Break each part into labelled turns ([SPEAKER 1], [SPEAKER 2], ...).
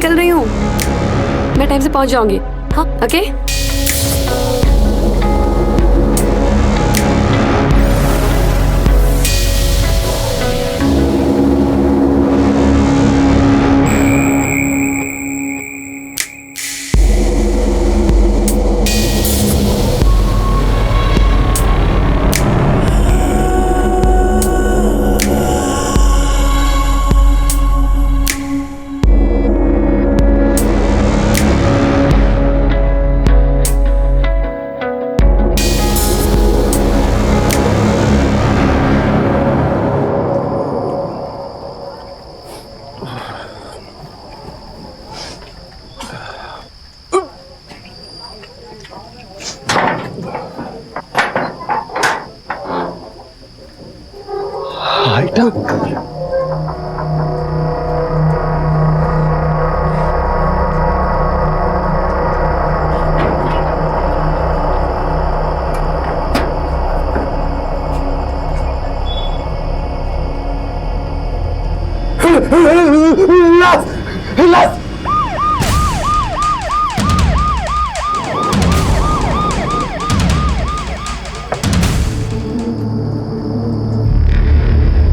[SPEAKER 1] निकल रही हूँ, मैं टाइम से पहुंच जाऊंगी। हाँ ओके।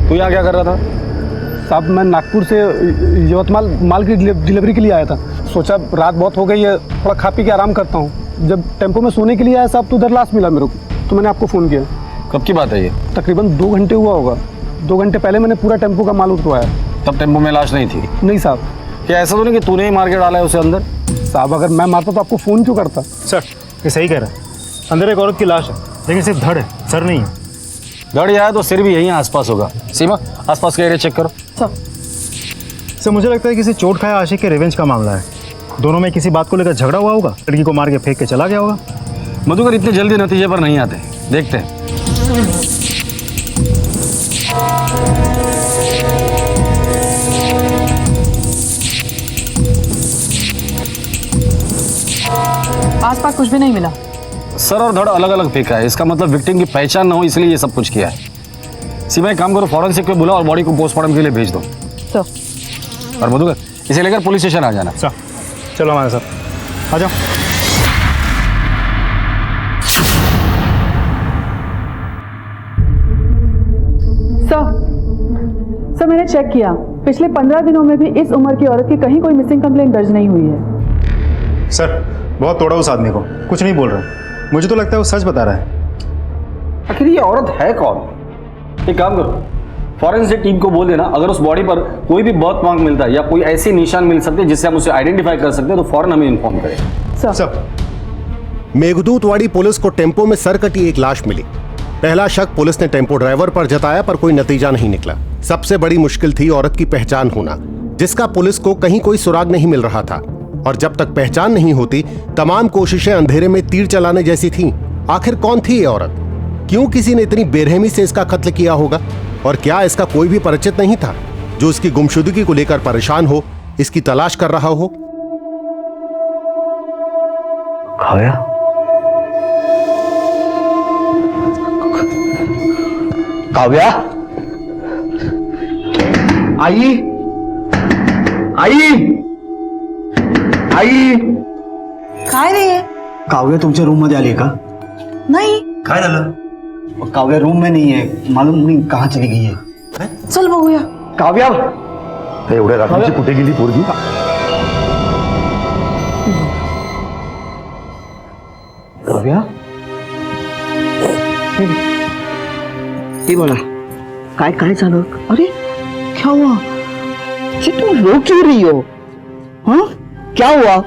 [SPEAKER 2] तू यहाँ क्या कर रहा था?
[SPEAKER 3] साहब मैं नागपुर से यवतमाल माल की डिलीवरी के लिए आया था। सोचा रात बहुत हो गई है, थोड़ा खा पी के आराम करता हूँ। जब टेम्पो में सोने के लिए आया साहब तो उधर लाश मिला मेरे को, तो मैंने आपको फ़ोन किया।
[SPEAKER 2] कब की बात है ये?
[SPEAKER 3] तकरीबन 2 घंटे हुआ होगा। 2 घंटे पहले मैंने पूरा टेम्पो का माल उठवाया।
[SPEAKER 2] तब टेम्पो में लाश नहीं थी?
[SPEAKER 3] नहीं साहब।
[SPEAKER 2] क्या ऐसा तो नहीं कि तूने ही मार के डाला है उसे अंदर?
[SPEAKER 3] साहब अगर मैं मारता तो आपको फ़ोन क्यों करता?
[SPEAKER 4] सर ये सही कह रहा है, अंदर एक औरत की लाश है, लेकिन सिर्फ धड़ है, सर नहीं है।
[SPEAKER 2] धड़ आया तो सिर भी यहीं आसपास होगा। सीमा आसपास के एरिया चेक करो।
[SPEAKER 4] सर मुझे लगता है किसी चोट खाया आशिक के रिवेंज का मामला है। दोनों में किसी बात को लेकर झगड़ा हुआ होगा, लड़की को मार के फेंक के चला गया होगा।
[SPEAKER 2] मधुकर इतने जल्दी नतीजे पर नहीं आते, देखते हैं।
[SPEAKER 5] आसपास कुछ भी नहीं मिला।
[SPEAKER 2] सर और धड़ अलग अलग फेंका है, इसका मतलब विक्टिम की पहचान ना हो इसलिए ये सब कुछ किया है। सीमा एक काम करो, फॉरेंसिक को बुलाओ और बॉडी को पोस्टमार्टम के लिए भेज दो।
[SPEAKER 5] सर।
[SPEAKER 2] और मधुकर इसे लेकर पुलिस स्टेशन आ जाना।
[SPEAKER 4] सर चलो हमारे साथ आ जाओ।
[SPEAKER 5] सर मैंने चेक किया, पिछले 15 दिनों में भी इस उम्र की औरत की कहीं कोई मिसिंग कंप्लेंट दर्ज नहीं हुई है।
[SPEAKER 4] सर बहुत तोड़ा उस आदमी को, कुछ नहीं बोल रहा। मुझे तो लगता है वो सच बता रहा है।
[SPEAKER 2] आखिर ये औरत है कौन? एक काम करो, फॉरेंसिक टीम को बोल देना अगर उस बॉडी पर कोई भी बर्थ मार्क मिलता है या कोई ऐसी निशान मिल सकते हैं जिससे हम उसे आइडेंटिफाई कर सकते हैं तो फौरन हमें इन्फॉर्म करें।
[SPEAKER 4] सर
[SPEAKER 6] मेघदूतवाड़ी पुलिस को टेम्पो में सर कटी एक लाश मिली। पहला शक पुलिस ने टेम्पो ड्राइवर पर जताया, पर कोई नतीजा नहीं निकला। सबसे बड़ी मुश्किल थी औरत की पहचान होना, जिसका पुलिस को कहीं कोई सुराग नहीं मिल रहा था। और जब तक पहचान नहीं होती तमाम कोशिशें अंधेरे में तीर चलाने जैसी थीं। आखिर कौन थी ये औरत? क्यों किसी ने इतनी बेरहमी से इसका कत्ल किया होगा? और क्या इसका कोई भी परिचित नहीं था जो इसकी गुमशुदगी को लेकर परेशान हो, इसकी तलाश कर रहा हो?
[SPEAKER 7] काव्या, काव्या, आई, आई, आई.
[SPEAKER 8] काय रे?
[SPEAKER 7] काव्या तुमच्या रूम मध्ये आली है का?
[SPEAKER 8] नहीं.
[SPEAKER 7] काय झालं? काव्या रूम में नहीं है, मालूम नहीं कहाँ चली गई है.
[SPEAKER 8] चल बघूया.
[SPEAKER 7] काव्या, एवढ्या रात्रीची कुठे गेली पोरगी? काव्या, ये बोला काय काय चालू?
[SPEAKER 8] अरे क्या हुआ? ये तुम रो क्यों रही हो? हाँ क्या हुआ?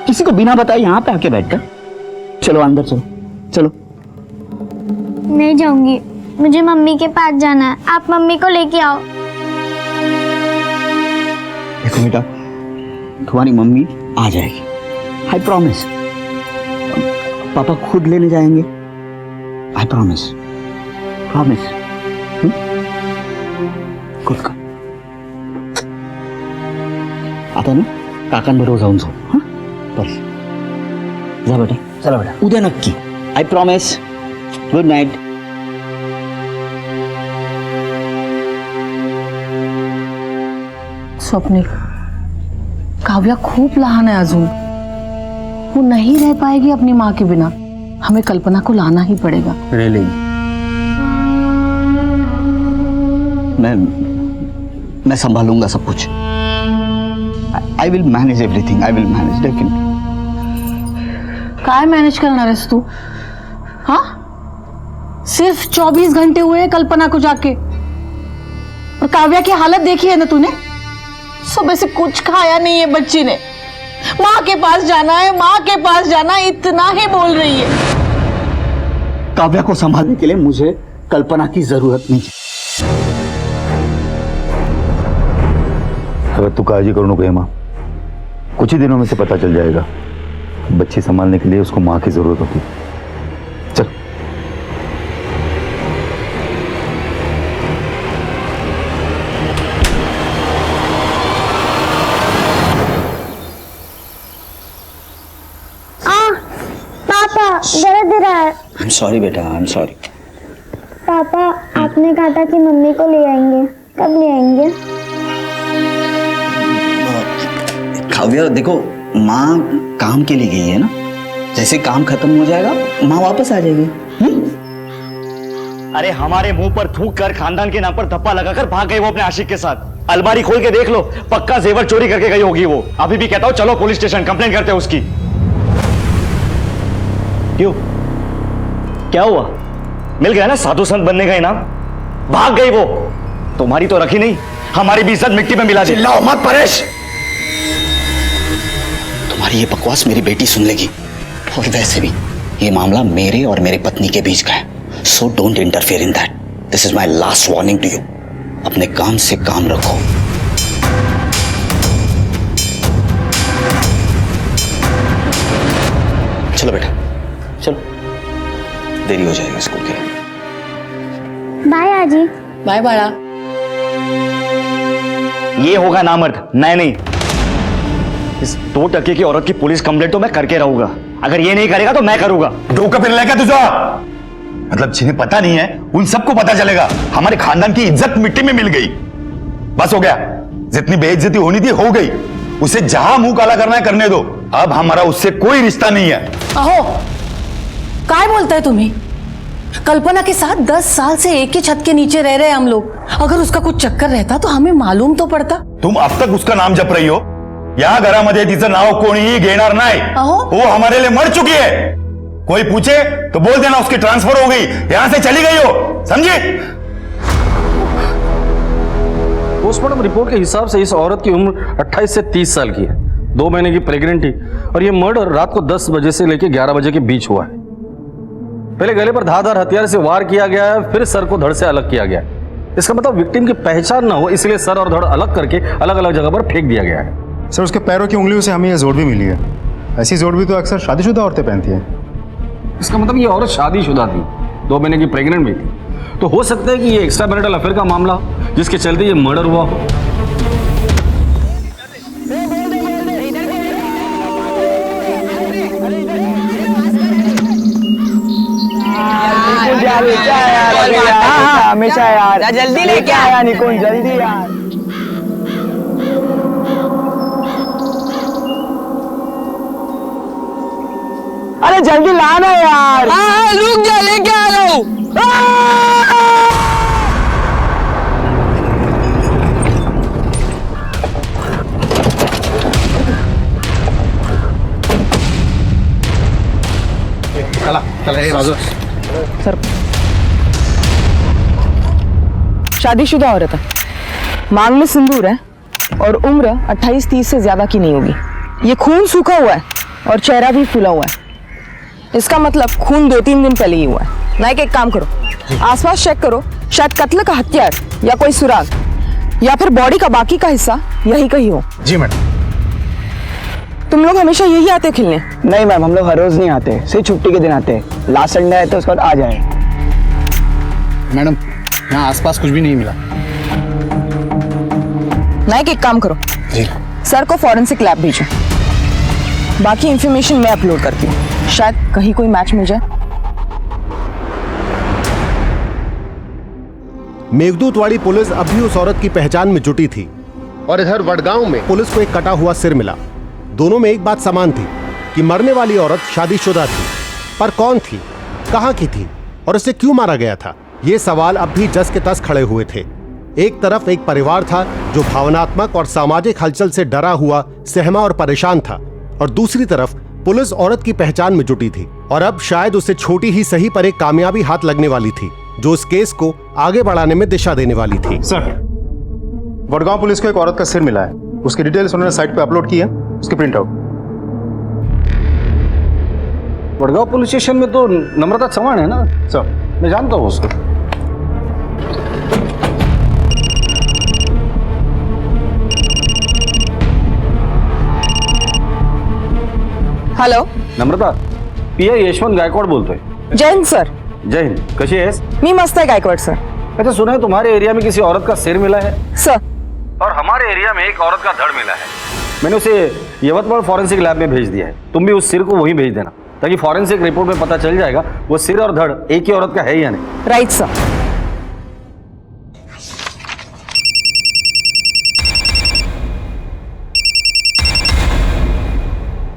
[SPEAKER 8] किसी को बिना बताए यहाँ पे आके बैठकर? चलो अंदर चलो, चलो.
[SPEAKER 9] नहीं जाऊंगी, मुझे मम्मी के पास जाना है। आप मम्मी को लेके आओ।
[SPEAKER 7] देखो बेटा, तुम्हारी मम्मी आ जाएगी, आई प्रॉमिस. पापा खुद लेने जाएंगे, आई प्रॉमिस, प्रॉमिस. खुद का आता ना काकांबरोबर जाऊन जाऊ. हां बस जा बेटा, चला बेटा, उद्या नक्की, I promise. Good night.
[SPEAKER 5] Swapnil
[SPEAKER 8] Kavya खूप लहान है अजून, वो नहीं रह पाएगी अपनी माँ के बिना। हमें कल्पना को लाना ही पड़ेगा।
[SPEAKER 7] रियली मैं संभालूंगा सब कुछ। I will manage everything, I will manage definitely.
[SPEAKER 8] काय मैनेज करना रेस तू? हाँ, सिर्फ 24 घंटे हुए हैं कल्पना को जाके, और काव्या की हालत देखी है ना तूने? सुबह से कुछ खाया नहीं है बच्ची ने। माँ के पास जाना है, माँ के पास जाना, इतना ही बोल रही है।
[SPEAKER 7] काव्या को संभालने के लिए मुझे कल्पना की जरूरत नहीं है।
[SPEAKER 10] अगर तू काळजी करू नको हेमा, कुछ ही दिनों में से पता चल जाएगा। बच्ची संभालने के लिए उसको माँ की जरूरत होती। चल।
[SPEAKER 9] पापा दर्द रहा है।
[SPEAKER 7] आई एम सॉरी बेटा, आई एम सॉरी।
[SPEAKER 9] पापा आपने कहा था कि मम्मी को ले आएंगे, कब ले आएंगे?
[SPEAKER 7] काव्या देखो, माँ काम के लिए गई है ना, जैसे काम खत्म हो जाएगा माँ वापस आ जाएगी।
[SPEAKER 11] अरे हमारे मुंह पर थूक कर खानदान के नाम पर धप्पा लगाकर भाग गई वो अपने आशिक के साथ। अलमारी खोल के देख लो, पक्का जेवर चोरी करके गई होगी वो। अभी भी कहता हूं चलो पुलिस स्टेशन कंप्लेंट करते हैं उसकी। क्यों, क्या हुआ? मिल गया ना साधु संत बनने का इनाम, भाग गई वो। तुम्हारी तो रखी नहीं, हमारी भी इज्जत मिट्टी में मिला दी।
[SPEAKER 7] चिल्लाओ मत परेश, तुम्हारी ये बकवास मेरी बेटी सुन लेगी। और वैसे भी ये मामला मेरे और मेरे पत्नी के बीच का है, so don't interfere in that. This is my last warning to you. अपने काम से काम रखो। चलो बेटा, चलो, देरी हो जाएगा स्कूल के लिए।
[SPEAKER 9] बाय आजी।
[SPEAKER 8] बाय बाड़ा।
[SPEAKER 11] ये होगा नामर्द, मैं नहीं। इस 2 टके की औरत की पुलिस कंप्लेंट तो मैं करके रहूंगा। अगर ये नहीं करेगा तो मैं करूंगा।
[SPEAKER 10] डोका फिर लेगा तुझा? मतलब जिन्हें पता नहीं है उन सबको पता चलेगा। हमारे खानदान की इज्जत मिट्टी में मिल गई। बस हो गया, जितनी बेइज्जती होनी थी हो गई। उसे जहां मुंह काला करना है करने दो। अब हमारा उससे कोई रिश्ता नहीं है।
[SPEAKER 8] अहो, काय बोलता है तुम्ही? कल्पना के साथ 10 साल से एक ही छत के नीचे रह रहे हैं हम लोग। अगर उसका कुछ चक्कर रहता तो हमें मालूम तो पड़ता।
[SPEAKER 10] तुम अब तक उसका नाम जप रही हो। या घरामध्ये तिचं नाव कोणीही घेणार नाही।
[SPEAKER 8] अहो।
[SPEAKER 10] वो हमारे लिए मर चुकी है। कोई पूछे तो बोल देना उसकी ट्रांसफर हो गई, यहां से चली गई हो, समझे?
[SPEAKER 2] पोस्टमार्टम रिपोर्ट के हिसाब से इस औरत की उम्र 28 से 30 साल की है, 2 महीने की प्रेग्नेंट थी, और यह मर्डर रात को 10 बजे से लेकर 11 बजे के बीच हुआ है। पहले गले पर धारदार हथियार से वार किया गया है, फिर सर को धड़ से अलग किया गया है। इसका मतलब विक्टिम की पहचान ना हो इसलिए सर और धड़ अलग करके अलग अलग जगह पर फेंक दिया गया है।
[SPEAKER 4] सर, उसके पैरों की उंगलियों से हमें यह जोड़ भी मिली है। ऐसी जोड़ भी तो अक्सर शादीशुदा औरतें पहनती हैं।
[SPEAKER 2] इसका मतलब ये औरत शादीशुदा थी, 2 महीने की प्रेग्नेंट भी थी। तो हो सकता है कि ये एक्स्ट्रा मैरिटल अफेयर का मामला जिसके चलते ये मर्डर हुआ हो।
[SPEAKER 11] हमेशा यार जल्दी लेके आया निकुंज, जल्दी यार। अरे जल्दी लाना यार। रुक जा, लेके आ रहा हूं।
[SPEAKER 8] सर, शादीशुदा औरत है, मांग में सिंदूर है और उम्र 28-30 से ज्यादा की नहीं होगी। ये खून सूखा हुआ है और चेहरा भी फूला हुआ है। इसका मतलब खून 2-3 दिन पहले ही हुआ है। नाइक, एक काम करो, आसपास चेक करो, शायद कत्ल का हथियार या कोई सुराग या फिर बॉडी का बाकी का हिस्सा यही कहीं हो।
[SPEAKER 4] जी मैडम।
[SPEAKER 8] तुम लोग हमेशा यही आते खेलने?
[SPEAKER 11] नहीं मैम, हम लोग हर रोज नहीं आते, सिर्फ छुट्टी के दिन आते हैं। लास्ट संडे आए तो उसके बाद आ जाए।
[SPEAKER 3] मैडम, यहाँ आसपास कुछ भी नहीं मिला।
[SPEAKER 8] नाइक, एक काम करो,
[SPEAKER 3] जी
[SPEAKER 8] सर को फॉरेंसिक लैब भेजो, बाकी इंफॉर्मेशन मैं अपलोड करती हूँ, शायद कहीं कोई मैच मिल जाए।
[SPEAKER 6] मेघदूतवाड़ी पुलिस अब भी उस औरत की पहचान में जुटी थी, और इधर वडगांव में पुलिस को एक कटा हुआ सिर मिला। दोनों में एक बात समान थी कि मरने वाली औरत शादीशुदा थी, पर कौन थी, कहां की थी और उसे क्यों मारा गया था, ये सवाल अब भी जस के तस खड़े हुए थे। एक तरफ एक परिवार था जो भावनात्मक और सामाजिक हलचल से डरा हुआ, सहमा और परेशान था, और दूसरी तरफ पुलिस औरत की पहचान में जुटी थी और अब शायद उसे छोटी ही सही पर एक कामयाबी हाथ लगने वाली थी जो इस केस को आगे बढ़ाने में दिशा देने वाली थी।
[SPEAKER 4] सर, वडगांव पुलिस को एक औरत का सिर मिला है। उसकी डिटेल्स उन्होंने साइट पे अपलोड की है, उसकी print out.
[SPEAKER 2] Wadgaon police station में तो नम्रता चौहान है ना?
[SPEAKER 4] सर,
[SPEAKER 2] मैं जानता हूँ उसको।
[SPEAKER 8] हॅलो,
[SPEAKER 2] नम्रता, पीआय यशवंत गायकवाड बोलतोय।
[SPEAKER 8] जय हिंद सर.
[SPEAKER 2] जय हिंद, कशी आहेस?
[SPEAKER 8] मी मस्त आहे गायकवाड सर.
[SPEAKER 2] अच्छा, सुना है तुम्हारे एरिया में किसी औरत का सिर मिला है?
[SPEAKER 8] सर,
[SPEAKER 2] और हमारे एरिया में एक औरत का धड़ मिला है। मैंने उसे यवतमाल फॉरेंसिक लैब में भेज दिया है। तुम भी उस सिर को वहीं भेज देना ताकि फॉरेंसिक रिपोर्ट में पता चल जाएगा वो सिर और धड़ एक ही औरत का है या नहीं।
[SPEAKER 8] Right sir.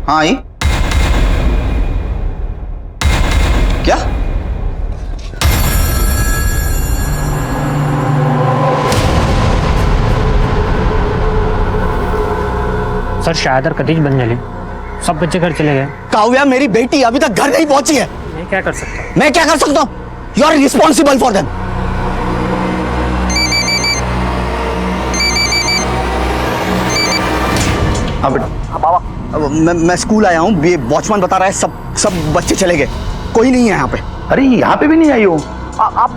[SPEAKER 7] हाँ आई क्या?
[SPEAKER 12] सर, शायद कतीज बन जाले, सब बच्चे घर चले गए।
[SPEAKER 7] काव्या मेरी बेटी अभी तक घर नहीं पहुंची है।
[SPEAKER 12] मैं क्या कर सकता हूँ?
[SPEAKER 7] मैं क्या कर सकता हूँ? You are responsible for them. हाँ बेटा, बाबा, मैं स्कूल आया हूँ। ये वॉचमैन बता रहा है सब बच्चे चले गए, कोई नहीं है यहाँ पे।
[SPEAKER 10] अरे यहाँ पे भी नहीं आई हो?
[SPEAKER 7] आप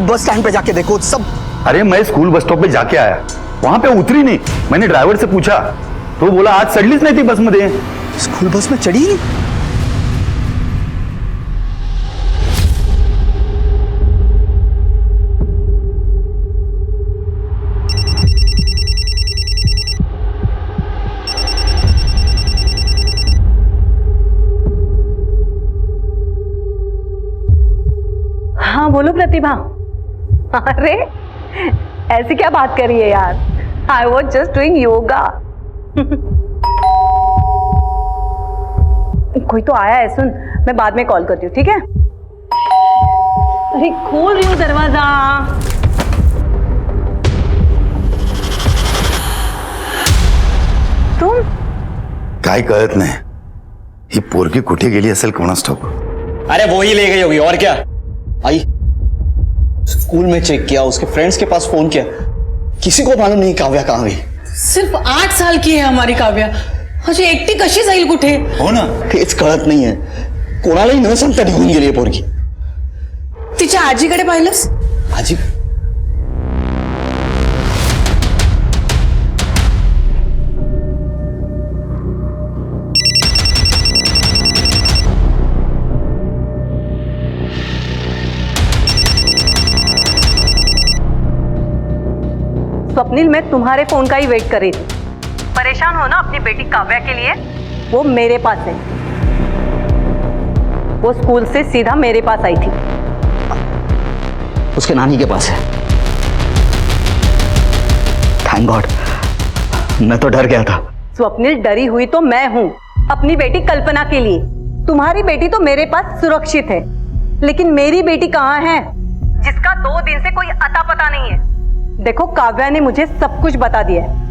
[SPEAKER 7] बस स्टैंड पे जाके देखो सब।
[SPEAKER 10] अरे मैं स्कूल बस स्टॉप पे जाके आया, वहां पे उतरी नहीं। मैंने ड्राइवर से पूछा तो बोला आज चढलीच नाही ती बस मध्ये।
[SPEAKER 7] स्कूल बस में चढ़ी नहीं?
[SPEAKER 1] हाँ बोलो प्रतिभा। अरे ऐसी क्या बात कर रही है यार? I was just doing yoga. कोई तो आया है, सुन, मैं बाद में कॉल करती हूँ, ठीक है? अरे खोल रही हूँ दरवाजा। तुम
[SPEAKER 10] काय कळत नाही, ही पोरगी कुठे गेली असेल कोणास ठाऊक।
[SPEAKER 11] अरे वो ही ले गई होगी, और क्या?
[SPEAKER 7] आई स्कूल में चेक किया, उसके फ्रेंड्स के पास फोन किया, किसी को मालूम नहीं काव्या कहाँ गई।
[SPEAKER 8] सिर्फ 8 साल की आहे हमारी काव्या. अशी एकटी कशी जाईल कुठे?
[SPEAKER 10] हो ना,
[SPEAKER 7] तेच कळत नाहीये, कोणालाही न सांगता निघून गेली आहे पोरगी.
[SPEAKER 8] तिच्या आजीकडे पाहिलंस?
[SPEAKER 7] आजी?
[SPEAKER 1] स्वप्निल, मैं तुम्हारे फोन का ही वेट कर रही थी। परेशान हो ना अपनी बेटी काव्या के लिए? वो मेरे पास है, वो स्कूल से सीधा मेरे पास आई थी।
[SPEAKER 7] उसके नानी के पास है। थैंक गॉड, मैं तो डर गया था।
[SPEAKER 1] स्वप्निल, डरी हुई तो मैं हूं अपनी बेटी कल्पना के लिए। तुम्हारी बेटी तो मेरे पास सुरक्षित है, लेकिन मेरी बेटी कहाँ है जिसका 2 दिन से कोई अता पता नहीं है? देखो, काव्या ने मुझे सब कुछ बता दिया है।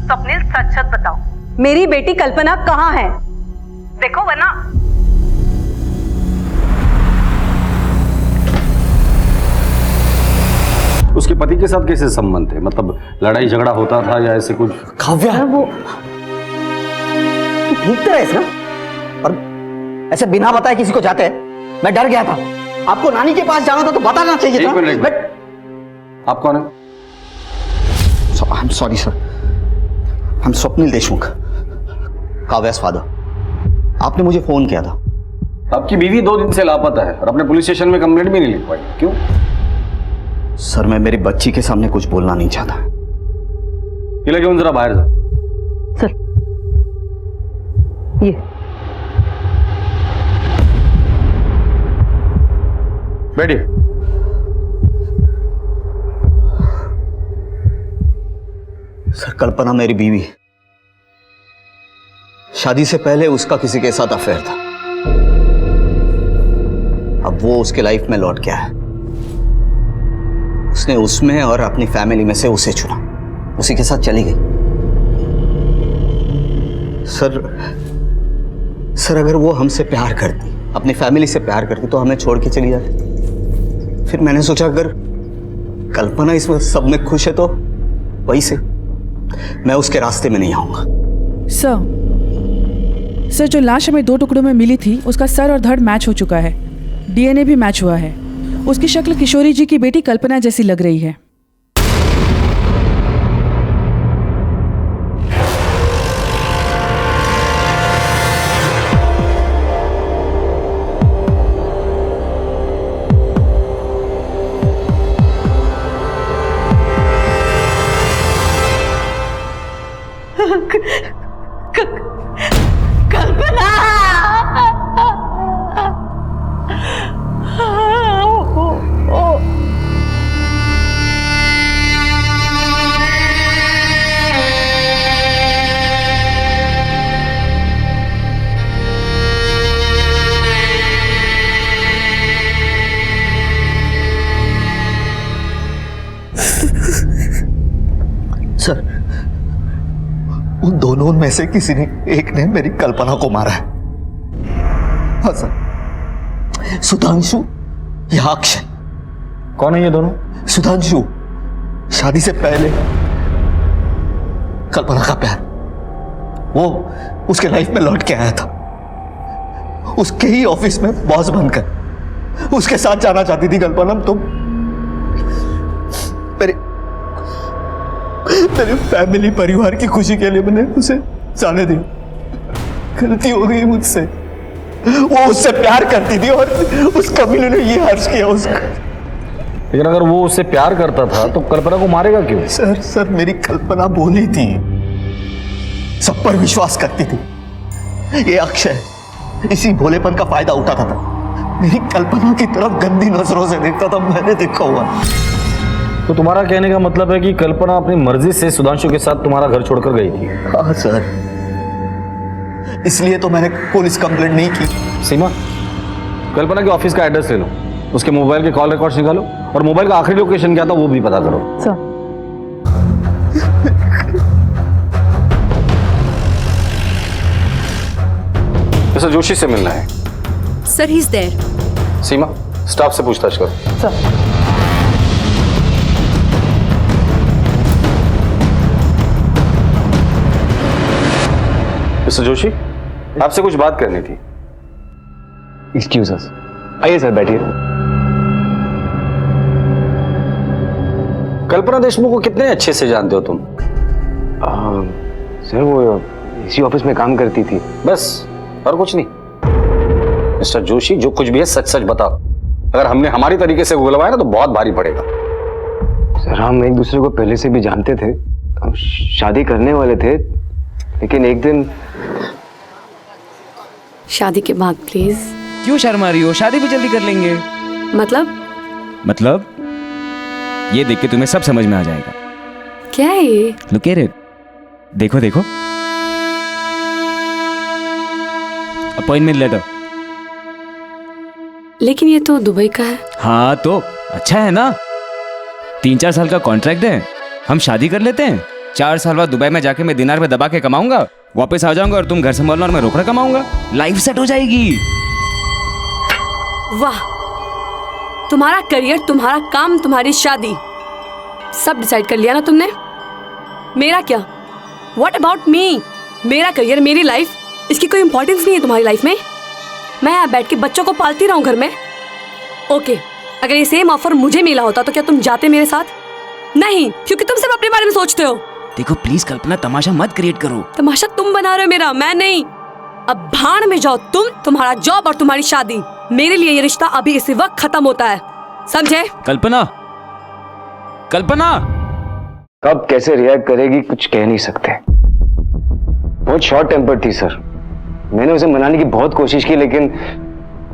[SPEAKER 1] स्वप्निल, सच सच बताओ, मेरी बेटी कल्पना कहाँ है? देखो वरना।
[SPEAKER 2] उसके पति के साथ कैसे संबंध थे? मतलब लड़ाई झगड़ा होता था या ऐसे कुछ?
[SPEAKER 7] काव्या, वो ठीक तो है ना? और ऐसे बिना बताए किसी को जाते हैं? मैं डर गया था। आपको नानी के पास जाना था तो बताना चाहिए था।
[SPEAKER 2] एक मिनट, आप कौन है?
[SPEAKER 7] आई एम सॉरी सर, हम स्वप्निल देशमुख, काव्या's फादर। आपने मुझे फोन किया था।
[SPEAKER 2] आपकी बीवी 2 दिन से लापता है और अपने पुलिस स्टेशन में कंप्लेंट भी नहीं लिख पाई, क्यों?
[SPEAKER 7] सर, मैं मेरी बच्ची के सामने कुछ बोलना नहीं चाहता।
[SPEAKER 2] हिला घेऊन जरा बाहर जा।
[SPEAKER 1] सर, ये
[SPEAKER 2] बैठिए।
[SPEAKER 7] सर, कल्पना मेरी बीवी है। शादी से पहले उसका किसी के साथ अफेयर था। अब वो उसके लाइफ में लौट गया है। उसने उसमें और अपनी फैमिली में से उसे चुना, उसी के साथ चली गई। सर अगर वो हमसे प्यार करती, अपनी फैमिली से प्यार करती, तो हमें छोड़ के चली जाती। फिर मैंने सोचा अगर कल्पना इस सब में खुश है तो वही से मैं उसके रास्ते में नहीं आऊंगा।
[SPEAKER 5] सर जो लाश हमें 2 टुकड़ों में मिली थी उसका सर और धड़ मैच हो चुका है। डीएनए भी मैच हुआ है। उसकी शक्ल किशोरी जी की बेटी कल्पना जैसी लग रही है।
[SPEAKER 1] कल्पना
[SPEAKER 7] सर, उन दोनों में से किसी ने एक ने मेरी कल्पना को मारा है। हाँ सर, सुधांशु या अक्षय।
[SPEAKER 2] कौन है ये दोनों?
[SPEAKER 7] सुधांशु शादी से पहले कल्पना का प्यार, वो उसके लाइफ में लौट के आया था। उसके ही ऑफिस में बॉस बनकर उसके साथ जाना चाहती थी कल्पना। तो मेरे फैमिली परिवार की खुशी के लिए मैंने उसे जाने दिया। गलती हो गई मुझसे। वो उससे प्यार करती थी और उस कमीने ने ये हर्ष किया उसका।
[SPEAKER 2] लेकिन अगर वो उससे प्यार करता था तो कल्पना को मारेगा क्यों?
[SPEAKER 7] सर मेरी कल्पना बोली थी, सब पर विश्वास करती थी। ये अक्षय इसी भोलेपन का फायदा उठाता था। मेरी कल्पना की तरफ गंदी नजरों से देखता था, मैंने देखा हुआ।
[SPEAKER 2] तो तुम्हारा कहने का मतलब है कि कल्पना अपनी मर्जी से सुधांशु के साथ तुम्हारा घर छोड़कर गई थी?
[SPEAKER 7] हाँ सर, इसलिए तो मैंने पुलिस कंप्लेंट नहीं की।
[SPEAKER 2] सीमा, कल्पना के ऑफिस का एड्रेस ले लो, उसके मोबाइल के कॉल रिकॉर्ड्स निकालो और मोबाइल का आखिरी लोकेशन क्या था वो भी पता करो।
[SPEAKER 5] सर
[SPEAKER 2] मिस्टर जोशी से मिलना है।
[SPEAKER 1] Sir, he is there.
[SPEAKER 2] Seema, staff से पूछताछ करो।
[SPEAKER 5] सर
[SPEAKER 2] मिस्टर जोशी, आपसे कुछ बात करनी थी।
[SPEAKER 11] एक्सक्यूज अस। आइए सर, बैठिए।
[SPEAKER 2] कल्पना देशमुख को कितने अच्छे से जानते हो तुम?
[SPEAKER 11] सर वो इसी ऑफिस में काम करती थी।
[SPEAKER 2] बस, और कुछ नहीं? मिस्टर जोशी, जो कुछ भी है सच सच बताओ। अगर हमने हमारी तरीके से उगलवाया ना तो बहुत भारी पड़ेगा।
[SPEAKER 11] सर हम एक दूसरे को पहले से भी जानते थे, हम शादी करने वाले थे, लेकिन एक दिन।
[SPEAKER 1] शादी के बाद प्लीज।
[SPEAKER 13] क्यों शर्मा रही हो? शादी भी जल्दी कर लेंगे।
[SPEAKER 1] मतलब
[SPEAKER 13] ये देख के तुम्हें सब समझ में आ जाएगा।
[SPEAKER 1] क्या है ये?
[SPEAKER 13] Look at it. देखो देखो, अपॉइंटमेंट लेटर।
[SPEAKER 1] लेकिन ये तो दुबई का है।
[SPEAKER 13] हाँ तो अच्छा है ना, 3-4 साल का कॉन्ट्रैक्ट है। हम शादी कर लेते हैं, 4 साल बाद दुबई में जाके मैं दिनार पे दबा के कमाऊंगा, वापस आ जाऊंगा और तुम घर संभालना और मैं रोकड़ा कमाऊंगा। लाइफ सेट हो जाएगी।
[SPEAKER 1] वाह, तुम्हारा करियर, तुम्हारा काम, तुम्हारी शादी, सब डिसाइड कर लिया ना तुमने। मेरा क्या? What about me? मेरा करियर, मेरी लाइफ, इसकी कोई इंपॉर्टेंस नहीं है तुम्हारी लाइफ में। मैं यहाँ बैठ के बच्चों को पालती रहूं घर में। ओके, अगर ये सेम ऑफर मुझे मिला होता तो क्या तुम जाते मेरे साथ? नहीं, क्योंकि तुम सिर्फ अपने बारे में सोचते हो।
[SPEAKER 13] देखो प्लीज कल्पना, तमाशा मत क्रिएट करो।
[SPEAKER 1] तमाशा तुम बना रहे हो मेरा, मैं नहीं। अब भाड़ में जाओ तुम, तुम्हारा जॉब और तुम्हारी शादी। मेरे लिए ये रिश्ता अभी इसी वक्त खत्म होता है, समझे?
[SPEAKER 13] कल्पना, कल्पना
[SPEAKER 11] कब कैसे रिएक्ट करेगी कुछ कह नहीं सकते। बहुत शॉर्ट टेम्पर थी सर। मैंने उसे मनाने की बहुत कोशिश की, लेकिन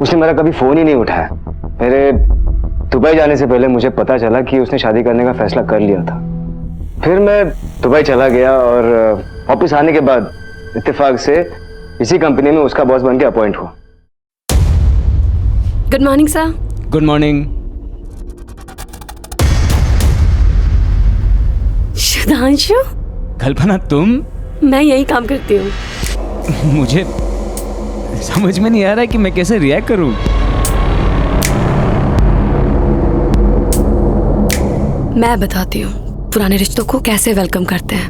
[SPEAKER 11] उसने मेरा कभी फोन ही नहीं उठाया। मेरे दुबई जाने से पहले मुझे पता चला कि उसने शादी करने का फैसला कर लिया था। फिर मैं दुबई चला गया और वापस आने के बाद इत्तेफाक से इसी कंपनी में उसका बॉस बन के अपॉइंट हुआ।
[SPEAKER 14] Good morning sir.
[SPEAKER 13] Good morning.
[SPEAKER 14] Sudhanshu?
[SPEAKER 13] Kalpana तुम?
[SPEAKER 14] मैं यही काम करती हूँ।
[SPEAKER 13] मुझे समझ में नहीं आ रहा है कि मैं कैसे रिएक्ट करूं।
[SPEAKER 14] मैं बताती हूँ पुराने रिश्तों को कैसे वेलकम करते हैं।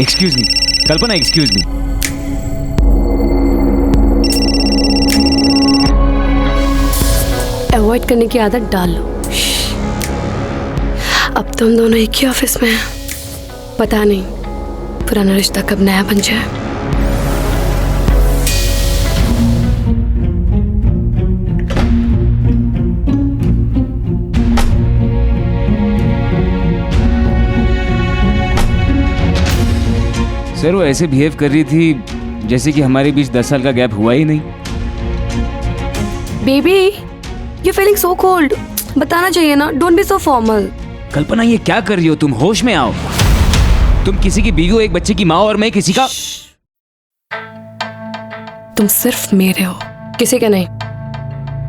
[SPEAKER 13] एक्सक्यूज मी कल्पना, एक्सक्यूज मी।
[SPEAKER 14] अवॉइड करने की आदत डाल लो। अब तुम दोनों एक ही ऑफिस में हैं। पता नहीं पुराना रिश्ता कब नया बन जाए।
[SPEAKER 13] सर वो ऐसे बिहेव कर रही थी जैसे कि हमारे बीच 10 साल का गैप हुआ ही नहीं।
[SPEAKER 14] Baby you feeling so cold. बताना चाहिए ना, डोंट बी सो फॉर्मल।
[SPEAKER 13] कल्पना ये क्या कर रही हो तुम? होश में आओ। तुम किसी की बीवी हो, एक बच्चे की माँ, और मैं किसी का।
[SPEAKER 14] तुम सिर्फ मेरे हो, किसी के नहीं।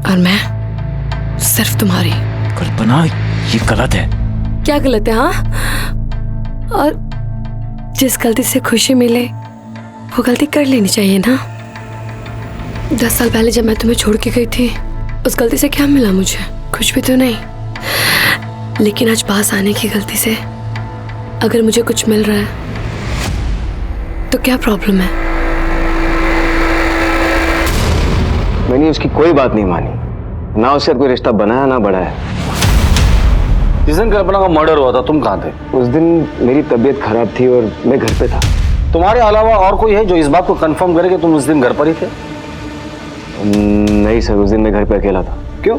[SPEAKER 14] और मैं सिर्फ तुम्हारी।
[SPEAKER 13] कल्पना ये गलत है।
[SPEAKER 14] क्या गलत है? हाँ, और जिस गलती से खुशी मिले वो गलती कर लेनी चाहिए ना। 10 साल पहले जब मैं तुम्हें छोड़ के गई थी, उस गलती से क्या मिला मुझे? कुछ भी तो नहीं। लेकिन आज पास आने की गलती से अगर मुझे कुछ मिल रहा है तो क्या प्रॉब्लम है?
[SPEAKER 11] मैंने उसकी कोई बात नहीं मानी, ना उससे कोई रिश्ता बनाया ना बढ़ाया।
[SPEAKER 2] जिस दिन कल्पना का मर्डर हुआ था तुम कहाँ थे?
[SPEAKER 11] उस दिन मेरी तबीयत खराब थी और मैं घर पे था।
[SPEAKER 2] तुम्हारे अलावा और कोई है जो इस बात को कंफर्म करे कि तुम उस दिन घर पर ही थे?
[SPEAKER 11] नहीं सर, उस दिन मैं घर पे अकेला था।
[SPEAKER 2] क्यों?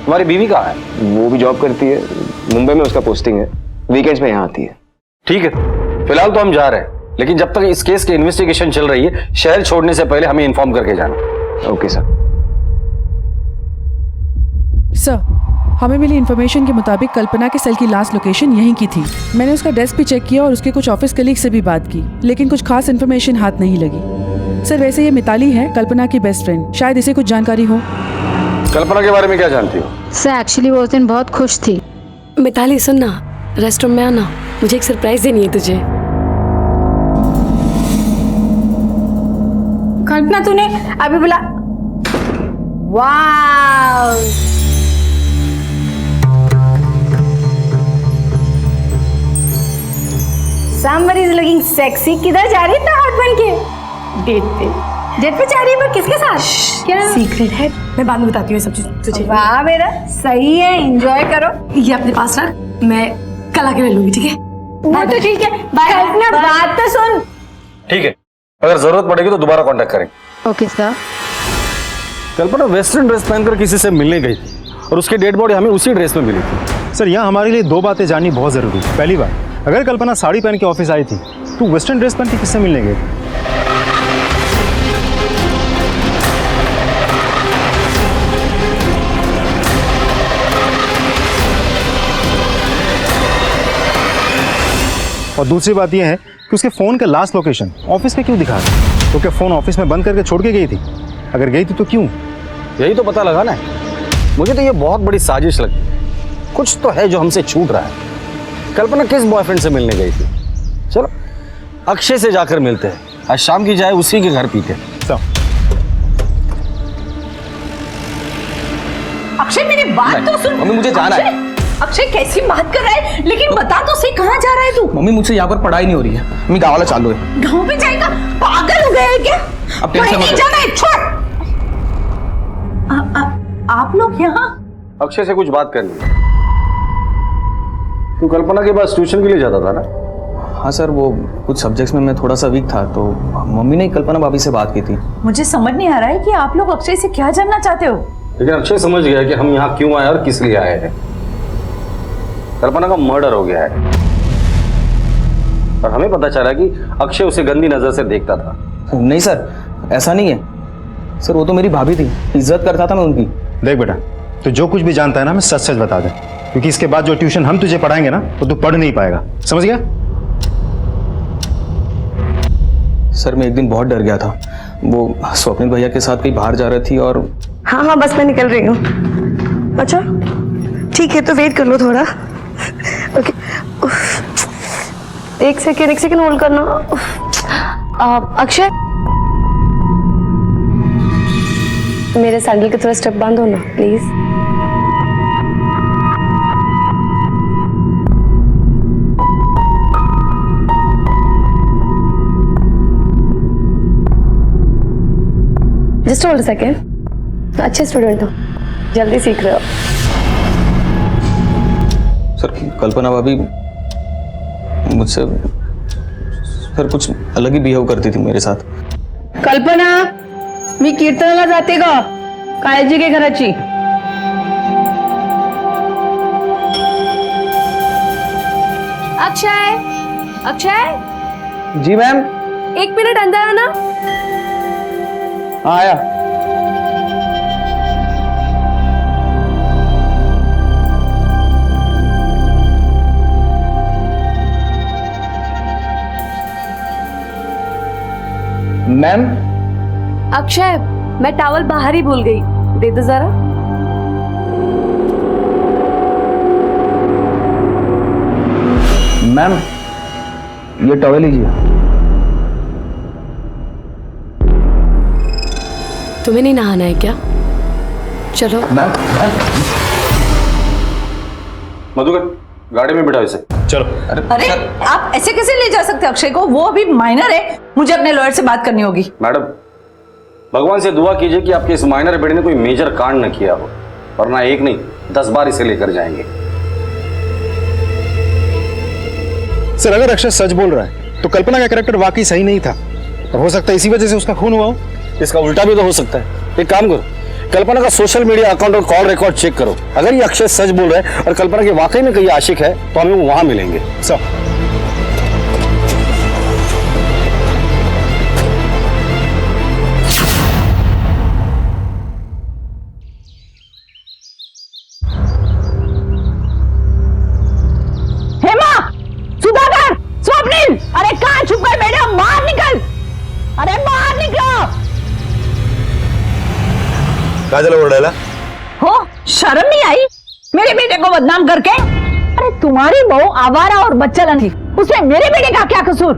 [SPEAKER 2] तुम्हारी बीवी कहाँ है?
[SPEAKER 11] वो भी जॉब करती है, मुंबई में उसका पोस्टिंग है, वीकेंड्स में यहाँ आती है।
[SPEAKER 2] ठीक है, फिलहाल तो हम जा रहे हैं, लेकिन जब तक इस केस की इन्वेस्टिगेशन चल रही है, शहर छोड़ने से पहले हमें इन्फॉर्म करके जाना।
[SPEAKER 11] Okay sir.
[SPEAKER 5] सर, हमें मिली इन्फॉर्मेशन के मुताबिक कल्पना के सेल की लास्ट लोकेशन यहीं की थी। मैंने उसका डेस्क भी चेक किया और उसके कुछ ऑफिस कलीग से भी बात की, लेकिन कुछ खास इन्फॉर्मेशन हाथ नहीं लगी। सर वैसे ये मिताली है, कल्पना की बेस्ट फ्रेंड, शायद इसे कुछ जानकारी हो।
[SPEAKER 2] कल्पना के बारे में क्या जानती हो?
[SPEAKER 15] सर एक्चुअली वो उस दिन बहुत खुश थी।
[SPEAKER 14] मिताली सुन ना, रेस्टोरेंट में आना, मुझे एक सरप्राइज देनी है तुझे।
[SPEAKER 15] कल्पना तूने अभी बोला वाव, somebody is looking sexy। किधर जा रही है हाथ बन के? डेट पे। डेट पे जा रही है पर किसके साथ? क्या सीक्रेट है, मैं बाद में बताती हूँ सब चीज तुझे। वाह मेरा सही है, एंजॉय करो। ये अपने पास रख, मैं कल आके ले लूंगी, ठीक है? वो तो ठीक है। कल्पना बात तो सुन।
[SPEAKER 2] ठीक है, अगर जरूरत पड़ेगी तो दोबारा कांटेक्ट करेंगे।
[SPEAKER 15] Okay sir.
[SPEAKER 2] Kalpana western dress पहनकर किसी से मिलने गई थी और उसकी डेड बॉडी हमें उसी ड्रेस में मिली थी।
[SPEAKER 4] सर यहाँ हमारे लिए दो बातें जाननी बहुत जरूरी है। पहली बात, अगर कल्पना साड़ी पहन के ऑफिस आई थी तो वेस्टर्न ड्रेस पहन के किससे मिलने गई? और दूसरी बात यह है कि उसके फोन का लास्ट लोकेशन ऑफिस में क्यों दिखा रहा? तो क्या फोन ऑफिस में बंद करके छोड़ के गई थी? अगर गई थी तो क्यों?
[SPEAKER 2] यही तो पता लगाना है। मुझे तो ये बहुत बड़ी साजिश लगती है। कुछ तो है जो हमसे छूट रहा है। कल्पना किस बॉयफ्रेंड से मिलने गई थी? चलो अक्षय से जाकर मिलते हैं, आज शाम की चाय उसी के घर पीते हैं।
[SPEAKER 1] अक्षय मेरी बात तो सुन।
[SPEAKER 2] मम्मी मुझे जाना है।
[SPEAKER 1] अक्षय कैसी बात कर रहा है? लेकिन बता तो सही, कहाँ जा रहा है तू?
[SPEAKER 2] मम्मी मुझसे यहाँ पर पढ़ाई नहीं हो रही है, मम्मी गाँव वाला चालू है।
[SPEAKER 1] गाँव पे जाएगा? पागल हो गया है क्या?
[SPEAKER 2] अब टेंशन मत
[SPEAKER 1] नहीं जाना है, छोड़। आप लोग यहाँ?
[SPEAKER 2] अक्षय से कुछ बात करनी है। तू कल्पना के पास ट्यूशन के लिए जाता था ना?
[SPEAKER 16] हाँ सर, वो कुछ सब्जेक्ट्स में मैं थोड़ा सा वीक था, तो मम्मी ने कल्पना भाभी से बात की थी।
[SPEAKER 1] मुझे समझ नहीं आ रहा है कि आप लोग अक्षय से क्या जानना चाहते हो।
[SPEAKER 2] लेकिन अक्षय समझ गया कि हम यहाँ क्यों आए और किस लिए आए हैं। कल्पना का मर्डर हो गया है और हमें पता चला कि अक्षय उसे गंदी नजर से देखता था।
[SPEAKER 16] नहीं सर, ऐसा नहीं है सर, वो तो मेरी भाभी थी, इज्जत करता था मैं उनकी।
[SPEAKER 4] देख बेटा, तो जो कुछ भी जानता है ना, मैं सच सच बता दे। क्योंकि इसके बाद जो ट्यूशन हम तुझे पढ़ाएंगे ना वो तू पढ़ नहीं पाएगा, समझ गया?
[SPEAKER 16] सर मैं एक दिन बहुत डर गया था, वो स्वप्निल भैया के साथ कहीं बाहर जा रही थी और
[SPEAKER 8] हाँ हाँ बस मैं निकल रही हूँ। अच्छा ठीक है तो वेट कर लो थोड़ा। ओके एक सेकेंड होल्ड करना। अक्षय मेरे सैंडल के थोड़ा स्टेप बांधो ना प्लीज। Just hold second. अच्छे स्टूडेंट हो, जल्दी सीख रहे हो।
[SPEAKER 16] सर कल्पना भाभी मुझसे सर कुछ अलग ही बिहेव करती थी मेरे साथ।
[SPEAKER 8] कल्पना मी कीर्तनाला जाते का, काळजी घे घराची।
[SPEAKER 15] अक्षय, अक्षय
[SPEAKER 16] जी मैम।
[SPEAKER 15] 1 मिनट अंदर आना।
[SPEAKER 16] हाँ आया। मैम।
[SPEAKER 15] अक्षय मैं टॉवल बाहर ही भूल गई, दे दो जरा।
[SPEAKER 16] मैम ये टॉवल लीजिए।
[SPEAKER 14] तुम्हें नहीं नहाना है क्या? चलो।
[SPEAKER 2] मधुकर गाड़ी में बिठाओ इसे।
[SPEAKER 16] चलो।
[SPEAKER 17] अरे आप ऐसे कैसे ले जा सकते अक्षय को? वो अभी माइनर है, मुझे अपने लॉयर से बात करनी होगी।
[SPEAKER 2] मैडम भगवान से दुआ कीजिए कि आपके इस माइनर बेटे ने कोई मेजर कांड न किया हो, वरना एक नहीं 10 बार इसे लेकर जाएंगे।
[SPEAKER 4] सर अगर अक्षय सच बोल रहा है तो कल्पना का कैरेक्टर वाकई सही नहीं था और हो सकता है इसी वजह से उसका खून हुआ हो।
[SPEAKER 2] इसका उल्टा भी तो हो सकता है। एक काम करो, कल्पना का सोशल मीडिया अकाउंट और कॉल रिकॉर्ड चेक करो। अगर ये अक्षय सच बोल रहा है और कल्पना के वाकई में कहीं आशिक है तो हमें वो वहां मिलेंगे।
[SPEAKER 4] सर
[SPEAKER 17] हेमा, सुधाकर, स्वप्निल, अरे कहाँ छुप गए बेटे? बाहर निकल, अरे बाहर निकलो।
[SPEAKER 10] काजल ओरडायला
[SPEAKER 17] हो, शर्म नहीं आई मेरे बेटे को बदनाम करके? अरे तुम्हारी बहू आवारा और बच्चा थी, उसमें मेरे बेटे का क्या कसूर?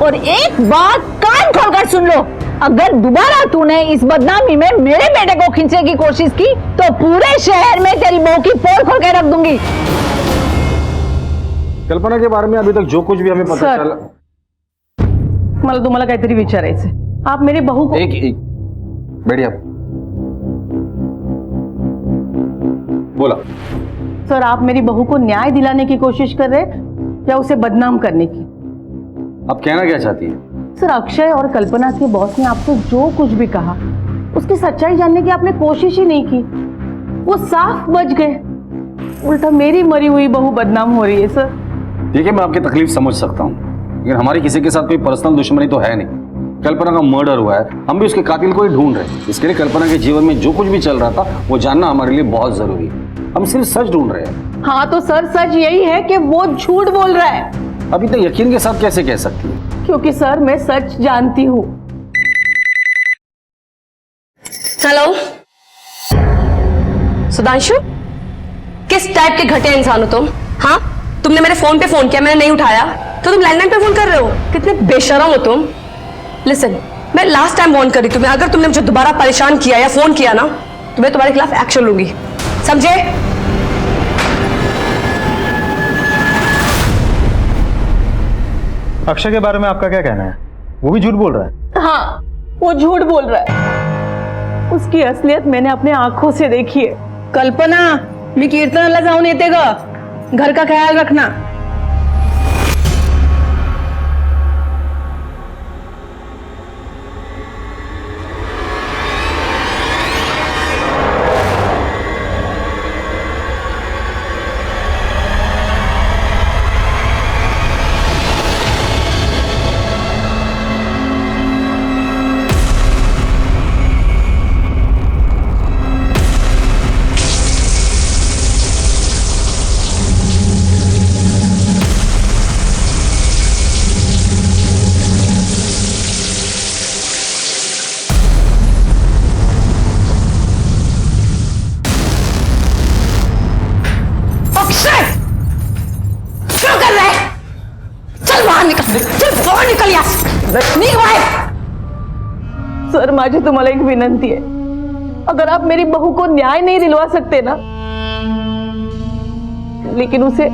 [SPEAKER 17] और एक बात कान खोलकर सुन लो, अगर दोबारा तूने इस बदनामी में मेरे बेटे को खींचने की कोशिश की तो पूरे शहर में तेरी बहू की पोल खोल के रख दूंगी।
[SPEAKER 2] कल्पना के बारे में अभी तक जो कुछ भी हमें पता चला।
[SPEAKER 8] मला तुम्हाला काहीतरी विचारायचं। आप मेरे बहू को
[SPEAKER 2] एक बढ़िया बोला।
[SPEAKER 8] सर आप मेरी बहू को न्याय दिलाने की कोशिश कर रहे हैं या उसे बदनाम करने की?
[SPEAKER 2] आप कहना क्या चाहती है?
[SPEAKER 8] सर अक्षय और कल्पना के बॉस ने आपको जो कुछ भी कहा उसकी सच्चाई जानने की आपने कोशिश ही नहीं की, वो साफ बच गए। उल्टा मेरी मरी हुई बहू बदनाम हो रही है। सर
[SPEAKER 2] देखिए मैं आपकी तकलीफ समझ सकता हूँ, लेकिन हमारी किसी के साथ कोई पर्सनल दुश्मनी तो है नहीं। कल्पना का मर्डर हुआ है, हम भी उसके कातिल को ही ढूंढ रहे हैं। इसके लिए कल्पना के जीवन में जो कुछ भी चल रहा था वो जानना हमारे लिए बहुत जरूरी है। हम सिर्फ सच ढूंढ रहे हैं।
[SPEAKER 8] हाँ तो सर सच यही है कि वो झूठ बोल रहा है।
[SPEAKER 2] अभी तक यकीन के साथ कैसे कह सकती है?
[SPEAKER 8] क्योंकि सर मैं सच जानती हूँ।
[SPEAKER 14] हेलो सुधांशु, किस टाइप के घटिया इंसान हो तुम? हाँ तुमने मेरे फोन पे फोन किया, मैंने नहीं उठाया तो तुम लैंडलाइन पे फोन कर रहे हो। कितने बेशरम हो तुम। लिसन, मैं लास्ट टाइम वार्न कर रही तुम्हें, अगर तुमने मुझे दोबारा परेशान किया या फोन किया ना तो मैं तुम्हारे खिलाफ एक्शन लूंगी, समझे?
[SPEAKER 4] अक्षय के बारे में आपका क्या कहना है? वो भी झूठ बोल रहा है?
[SPEAKER 8] हाँ वो झूठ बोल रहा है, उसकी असलियत मैंने अपने आंखों से देखी है। कल्पना मी कीर्तनाला जाऊन येते ग, घर का ख्याल रखना। सर माझी तुम्हाला एक विनंती आहे, अगर आप मेरी बहू को न्याय नहीं दिलवा सकते ना, लेकिन उसे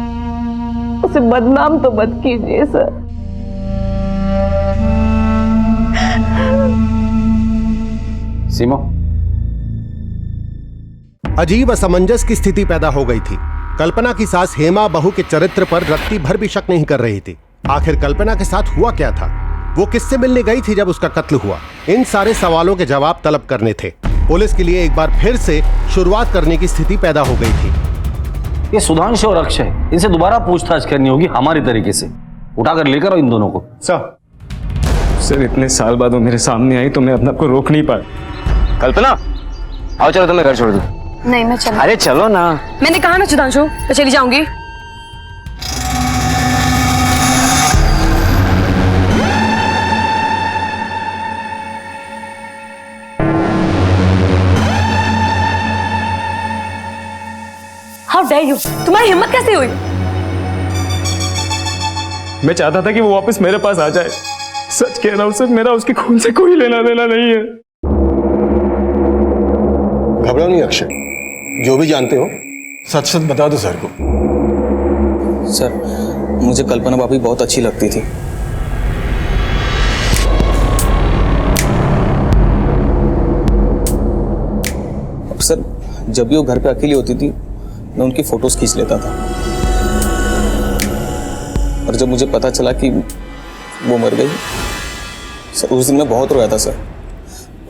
[SPEAKER 8] बदनाम तो मत कीजिए सर।
[SPEAKER 2] सीमा,
[SPEAKER 6] अजीब असमंजस की स्थिति पैदा हो गई थी। कल्पना की सास हेमा बहू के चरित्र पर रत्ती भर भी शक नहीं कर रही थी। आखिर कल्पना के साथ हुआ क्या था? वो किससे मिलने गई थी जब उसका कत्ल हुआ? इन सारे सवालों के जवाब तलब करने थे। पुलिस के लिए एक बार फिर से शुरुआत करने की स्थिति पैदा हो गई थी।
[SPEAKER 2] ये सुधांशु और अक्षय, इनसे दोबारा पूछताछ करनी होगी हमारी तरीके से। उठाकर लेकर आओ इन दोनों को।
[SPEAKER 16] सर इतने साल बाद वो मेरे सामने आई तो मैं अपने आप को रोक नहीं पाया।
[SPEAKER 11] कल्पना आओ, चलो तुम्हें घर छोड़ दूं।
[SPEAKER 14] नहीं मैं चल।
[SPEAKER 11] अरे चलो ना।
[SPEAKER 14] मैंने कहा ना सुधांशु, मैं चली जाऊंगी। हाउ डेयर यू, तुम्हारी हिम्मत कैसे हुई?
[SPEAKER 16] मैं चाहता था कि वो वापस मेरे पास आ जाए। सच कह रहा हूं सर, मेरा उसके खून से कोई लेना देना नहीं है।
[SPEAKER 6] घबराओ नहीं अक्षय, जो भी जानते हो सच सच बता दो सर को।
[SPEAKER 16] सर मुझे कल्पना भाभी बहुत अच्छी लगती थी। अब सर जब भी वो घर पे अकेली होती थी मैं उनकी फोटोज खींच लेता था, और जब मुझे पता चला कि वो मर गई सर, उस दिन मैं बहुत रोया था सर।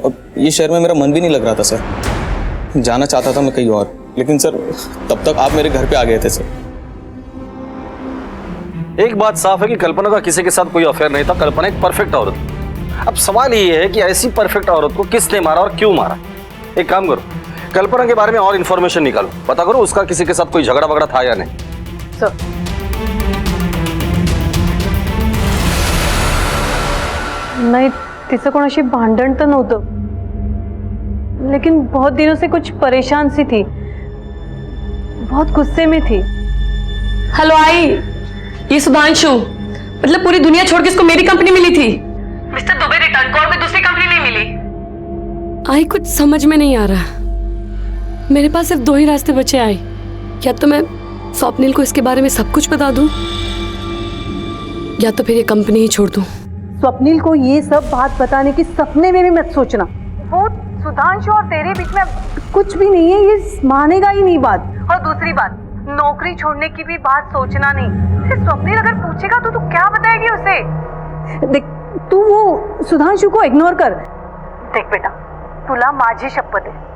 [SPEAKER 16] और ये शहर में मेरा मन भी नहीं लग रहा था सर। जाना चाहता था मैं कहीं और, लेकिन सर तब तक आप मेरे घर पे आ गए थे सर।
[SPEAKER 2] एक बात साफ है कि कल्पना का किसी के साथ कोई अफेयर नहीं था। कल्पना एक परफेक्ट औरत थी। अब सवाल ये है कि ऐसी परफेक्ट औरत को किसने मारा और क्यों मारा। एक काम करो, कल्पना के बारे में और इन्फॉर्मेशन निकालो, पता करो उसका किसी के साथ कोई झगड़ा वगड़ा था या नहीं।
[SPEAKER 1] सर नाही, तिचं कोणाशी भांडण तर नव्हतं, लेकिन बहुत दिनों से कुछ परेशान सी थी, बहुत गुस्से में थी।
[SPEAKER 14] हेलो आई, ये सुधांशु, मतलब पूरी दुनिया छोड़ के इसको मेरी कंपनी मिली थी। मिस्टर दुबे रिटर्न को और कोई दूसरी कंपनी नहीं मिली। आई कुछ समझ में नहीं आ रहा। मेरे पास सिर्फ दो ही रास्ते बचे आई, या तो मैं स्वप्निल को इसके बारे में सब कुछ बता दूं, या तो फिर ये कंपनी ही छोड़ दूं।
[SPEAKER 1] स्वप्निल को ये सब बात बताने की सपने में भी मत सोचना। वो सुधांशु और तेरे बीच में कुछ भी नहीं है, ये मानेगा ही नहीं बात। और दूसरी बात, नौकरी छोड़ने की भी बात सोचना नहीं। स्वप्निल अगर पूछेगा तो तू क्या बताएगी उसे? देख, तू वो सुधांशु को इग्नोर कर। देख बेटा, तुला माझी शपथ है।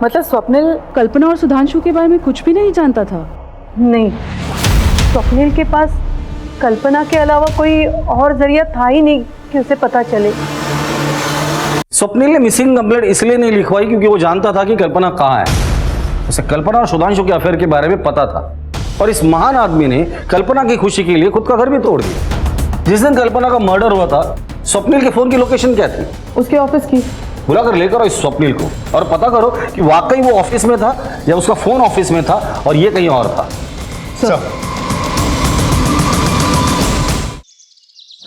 [SPEAKER 5] मतलब स्वप्निल कल्पना और सुधांशु के बारे में कुछ भी नहीं जानता था?
[SPEAKER 1] नहीं, स्वप्निल के पास कल्पना के अलावा कोई और जरिया था ही नहीं कि उसे पता चले।
[SPEAKER 2] स्वप्निल ने मिसिंग कंप्लेंट इसलिए नहीं लिखवाई क्योंकि वो जानता था कि कल्पना कहाँ है। उसे कल्पना और सुधांशु के अफेयर के बारे में पता था, और इस महान आदमी ने कल्पना की खुशी के लिए खुद का घर भी तोड़ दिया। जिस दिन कल्पना का मर्डर हुआ था, स्वप्निल के फोन की लोकेशन क्या थी?
[SPEAKER 5] उसके ऑफिस की।
[SPEAKER 2] बुलाकर लेकर आओ इस स्वप्निल को और पता करो कि वाकई वो ऑफिस में था या उसका फोन ऑफिस में था और ये कहीं और था।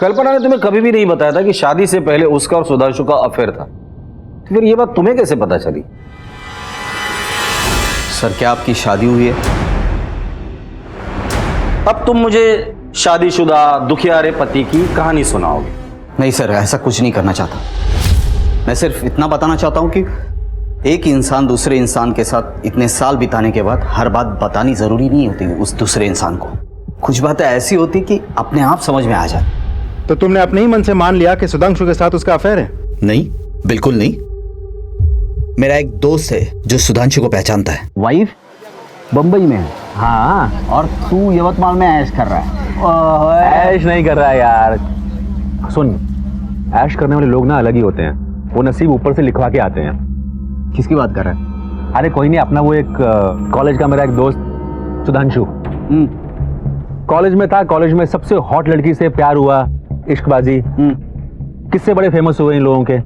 [SPEAKER 2] कल्पना ने तुम्हें कभी भी नहीं बताया था कि शादी से पहले उसका और सुधांशु का अफेयर था, तो फिर ये बात तुम्हें कैसे पता चली?
[SPEAKER 16] सर क्या आपकी शादी हुई है?
[SPEAKER 2] अब तुम मुझे शादीशुदा दुखियारे पति की कहानी सुनाओगे?
[SPEAKER 7] नहीं सर, ऐसा कुछ नहीं करना चाहता। मैं सिर्फ इतना बताना चाहता हूं कि एक इंसान दूसरे इंसान के साथ इतने साल बिताने के बाद हर बात बतानी जरूरी नहीं होती उस दूसरे इंसान को। कुछ बातें ऐसी होती कि अपने आप समझ में आ जाए।
[SPEAKER 4] तो तुमने अपने ही मन से मान लिया कि सुधांशु के साथ उसका अफेयर है?
[SPEAKER 7] नहीं, बिल्कुल नहीं। मेरा एक दोस्त है जो सुधांशु को पहचानता है।
[SPEAKER 11] वाइफ बंबई में है। हाँ, और तू यवतमाल में ऐश कर रहा है।
[SPEAKER 18] ऐश नहीं कर रहा है यार। सुन, ऐश करने वाले लोग ना अलग ही होते हैं, वो नसीब ऊपर से लिखवा के आते हैं।
[SPEAKER 7] किसकी बात कर रहा है?
[SPEAKER 18] अरे कोई नहीं, अपना वो एक कॉलेज का मेरा एक दोस्त सुधांशु कॉलेज में था। कॉलेज में सबसे हॉट लड़की से प्यार हुआ, इश्कबाजी, किससे बड़े फेमस हुए इन लोगों के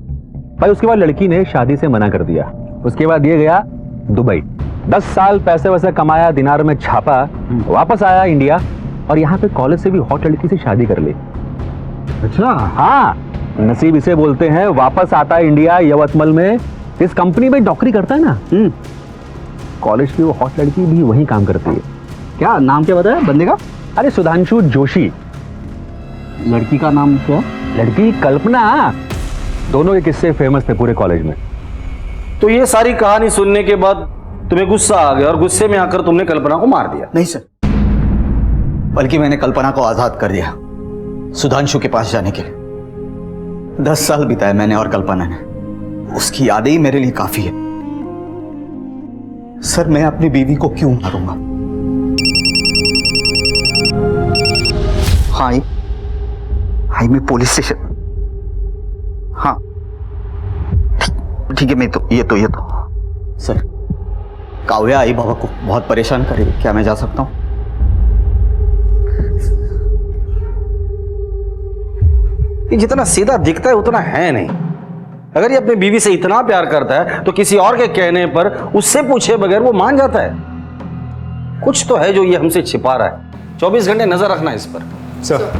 [SPEAKER 18] भाई। उसके बाद लड़की ने शादी से मना कर दिया। उसके बाद ये गया दुबई, 10 साल पैसे वैसे कमाया, दिनार में छापा, वापस आया इंडिया और यहाँ पे कॉलेज से भी हॉट लड़की से शादी कर ली।
[SPEAKER 11] अच्छा?
[SPEAKER 18] हाँ, नसीब इसे बोलते हैं, वापस आता है इंडिया यवतमल में, इस कंपनी में नौकरी करता है ना। कॉलेज की वो हॉट लड़की भी वहीं काम करती है।
[SPEAKER 19] क्या नाम क्या बताया बंदे का?
[SPEAKER 18] अरे सुधांशु जोशी।
[SPEAKER 19] लड़की का नाम क्या?
[SPEAKER 18] लड़की कल्पना। दोनों एक किस्से फेमस थे पूरे कॉलेज में।
[SPEAKER 2] तो ये सारी कहानी सुनने के बाद तुम्हें गुस्सा आ गया और गुस्से में आकर तुमने कल्पना को मार दिया?
[SPEAKER 7] नहीं सर, बल्कि मैंने कल्पना को आजाद कर दिया सुधांशु के पास जाने के लिए। 10 साल बिताए मैंने और कल्पना ने, उसकी यादें ही मेरे लिए काफी है। सर मैं अपनी बीवी को क्यों मारूंगा? हाई मैं पुलिस स्टेशन। हाँ ठीक है, मैं तो ये तो सर, काव्या आई बाबा को बहुत परेशान करेगी, क्या मैं जा सकता हूं?
[SPEAKER 2] ये जितना सीधा दिखता है उतना है नहीं। अगर ये अपनी बीवी से इतना प्यार करता है तो किसी और के कहने पर उससे पूछे बगैर वो मान जाता है। कुछ तो है जो ये हमसे छिपा रहा है। 24 घंटे नजर रखना इस पर।
[SPEAKER 6] सर,